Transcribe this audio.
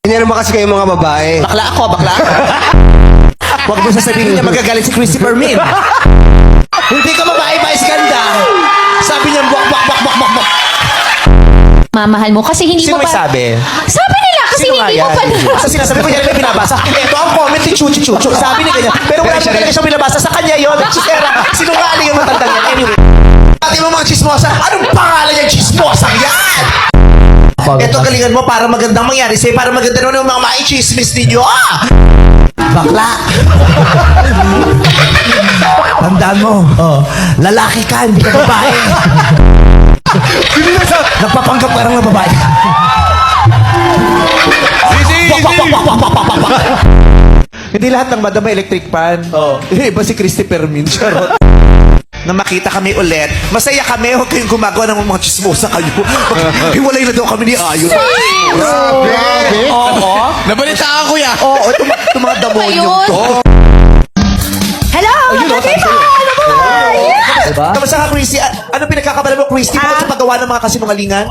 Hindi naman kasi kayo mga babae. Bakla ako. Huwag mo sasabihin niya magagalit si Christy Permin. Hindi ka babae, mais ganda. Sabi niya, buwak. Mamahal mo kasi hindi Sino mo may pa... sabi? Sabi nila kasi Sino nga hindi mo yan? pa... Basta sinasabi ko yan, may binabasa. Ito ang comment ni Chuchu. Sabi ni ganyan. Pero wala naman talaga siyang binabasa. Sa kanya yun. Chisera. Sinungaling ang matandang yan. Anyway. Pati mo mga chismosa. Anong pangalan yung chismosang yan? Ito galingan mo para magandang mangyari sa'yo. Para maganda naman yung mga maichismis ninyo. Bakla. Tandaan mo. Lalaki ka, hindi ka babae. Nagpapanggap ka lang na babae. Hindi lahat ng madam may electric fan. Iba si Christy Permin. Charot. Na makita kami ulit. Masaya kami. Huwag kayong gumagawa ng mga chismosa kayo. Hiwalay na daw kami ni Ayon. Grabe. Oo. Nabalitaan ko yan. Oo. Itong mga demonyong Ayun. to. Hello! Diba? Ano ba? Yes! Kamusta ka, Christy? Ano pinagkakabala mo, Christy? Bukod sa paggawa ng mga kasinungalingan?